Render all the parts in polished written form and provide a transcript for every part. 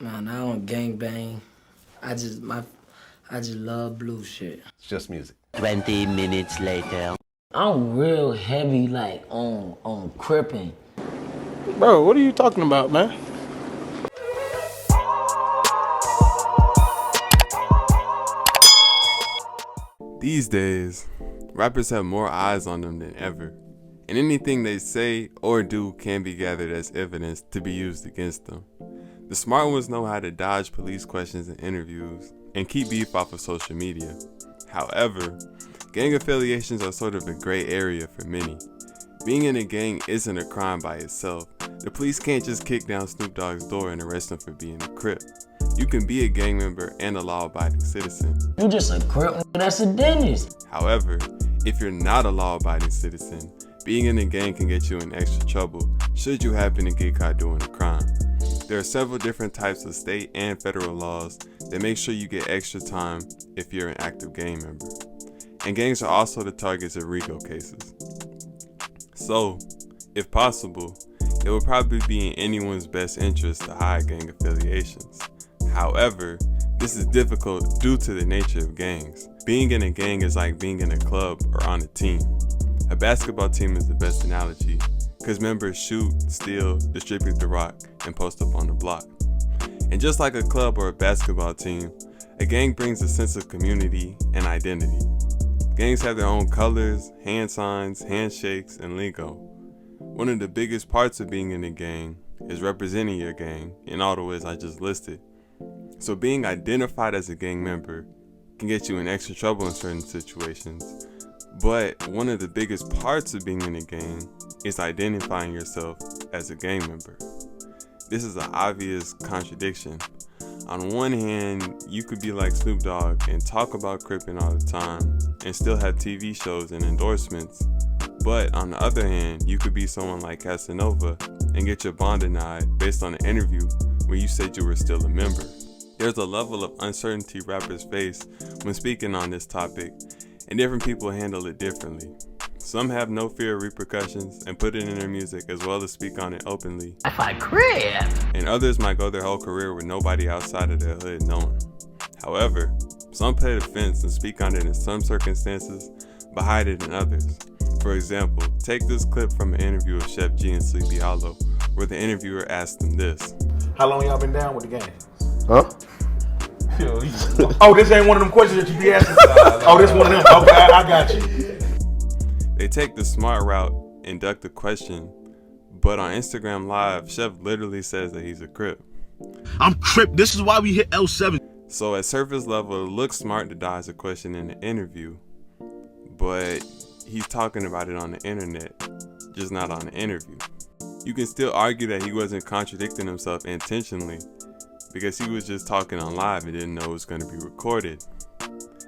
Man, I don't gangbang. I just love blue shit. It's just music. 20 minutes later. I'm real heavy, like, on crippin'. Bro, what are you talking about, man? These days, rappers have more eyes on them than ever, and anything they say or do can be gathered as evidence to be used against them. The smart ones know how to dodge police questions in interviews and keep beef off of social media. However, gang affiliations are sort of a gray area for many. Being in a gang isn't a crime by itself. The police can't just kick down Snoop Dogg's door and arrest him for being a Crip. You can be a gang member and a law-abiding citizen. You just a Crip that's a dentist. However, if you're not a law-abiding citizen, being in a gang can get you in extra trouble should you happen to get caught doing a crime. There are several different types of state and federal laws that make sure you get extra time if you're an active gang member. And gangs are also the targets of RICO cases. So, if possible, it would probably be in anyone's best interest to hide gang affiliations. However, this is difficult due to the nature of gangs. Being in a gang is like being in a club or on a team. A basketball team is the best analogy, because members shoot, steal, distribute the rock, and post up on the block. And just like a club or a basketball team, a gang brings a sense of community and identity. Gangs have their own colors, hand signs, handshakes, and lingo. One of the biggest parts of being in a gang is representing your gang in all the ways I just listed. So being identified as a gang member can get you in extra trouble in certain situations. But one of the biggest parts of being in a gang is identifying yourself as a gang member. This is an obvious contradiction. On one hand, you could be like Snoop Dogg and talk about Crippin' all the time and still have TV shows and endorsements. But on the other hand, you could be someone like Casanova and get your bond denied based on an interview where you said you were still a member. There's a level of uncertainty rappers face when speaking on this topic, and different people handle it differently. Some have no fear of repercussions and put it in their music as well as speak on it openly. If I crib. And others might go their whole career with nobody outside of their hood knowing. However, some play the fence and speak on it in some circumstances, but hide it in others. For example, take this clip from an interview of Chef G and Sleepy Hollow, where the interviewer asked him this. How long y'all been down with the gang? Huh? Oh, this ain't one of them questions that you be asking? Oh, this one of them. Okay, I got you. They take the smart route and duck the question, but on Instagram Live, Chef literally says that he's a Crip. I'm Crip, this is why we hit L7. So at surface level, it looks smart to dodge the question in the interview, but he's talking about it on the internet, just not on the interview. You can still argue that he wasn't contradicting himself intentionally, because he was just talking on live and didn't know it was going to be recorded.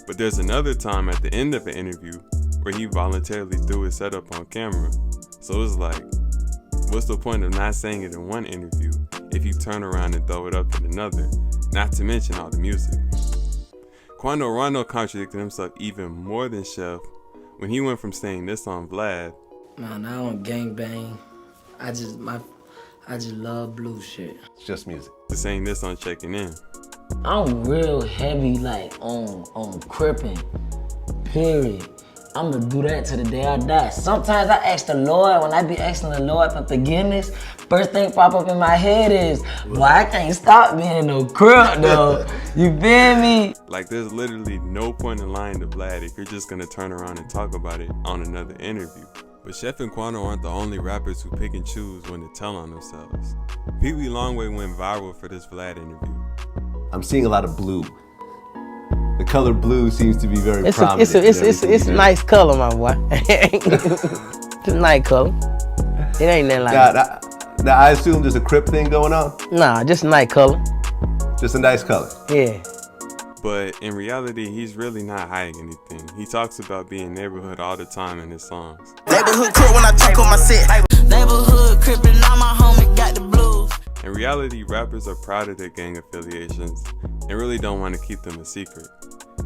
But there's another time at the end of an interview where he voluntarily threw his setup on camera. So it's like, what's the point of not saying it in one interview if you turn around and throw it up in another, not to mention all the music? Quando Rondo contradicted himself even more than Chef when he went from saying this on Vlad. Man, I don't gangbang. I just love blue shit. It's just music. To saying this on Checking In. I'm real heavy, like, on crippin', period. I'm gonna do that till the day I die. Sometimes I ask the Lord, when I be asking the Lord for forgiveness, first thing pop up in my head is, boy, I can't stop being no Crip though. You feel me? Like, there's literally no point in lying to Vlad if you're just gonna turn around and talk about it on another interview. But Chef and Quando aren't the only rappers who pick and choose when to tell on themselves. Pee Wee Longway went viral for this Vlad interview. I'm seeing a lot of blue. The color blue seems to be very prominent. It's a nice color, my boy. It's a nice color. It ain't that like Now I assume there's a Crip thing going on? Nah, just a nice color. Just a nice color? Yeah. But in reality, he's really not hiding anything. He talks about being neighborhood all the time in his songs. Neighborhood Crip when I talk on my set. Neighborhood Crippin', now my homie got the blues. In reality, rappers are proud of their gang affiliations and really don't want to keep them a secret.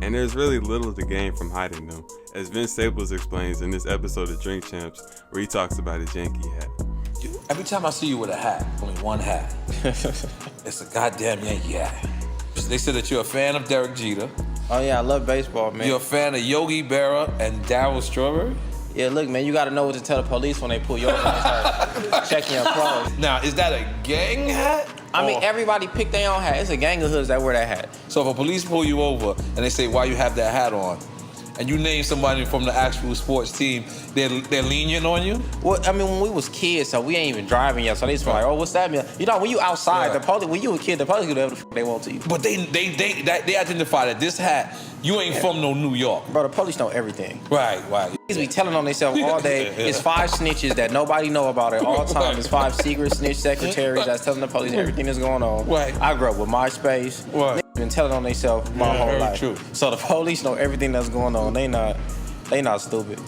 And there's really little to gain from hiding them, as Vince Staples explains in this episode of Drink Champs, where he talks about his Yankee hat. Every time I see you with a hat, only one hat, it's a goddamn Yankee hat. They said that you're a fan of Derek Jeter. Oh yeah, I love baseball, man. You're a fan of Yogi Berra and Darryl Strawberry? Yeah, look, man, you gotta know what to tell the police when they pull you over and start checking your clothes. Now, is that a gang hat? I mean, everybody pick their own hat. It's a gang of hoods that wear that hat. So if a police pull you over and they say, why you have that hat on, and you name somebody from the actual sports team, they're lenient on you? Well, I mean, when we was kids, so we ain't even driving yet, so they just be like, oh, what's that mean? You know, when you outside, the police, when you a kid, the police do whatever the fuck they want to you. But they identify that this hat, you ain't from no New York. Bro, the police know everything. Right. These be telling on themselves all day. It's 5 snitches that nobody know about at all times. It's 5 secret snitch secretaries that's telling the police everything that's going on. Right. I grew up with MySpace. Right. Niggas been telling on themselves my whole life. True. So the police know everything that's going on. They not stupid.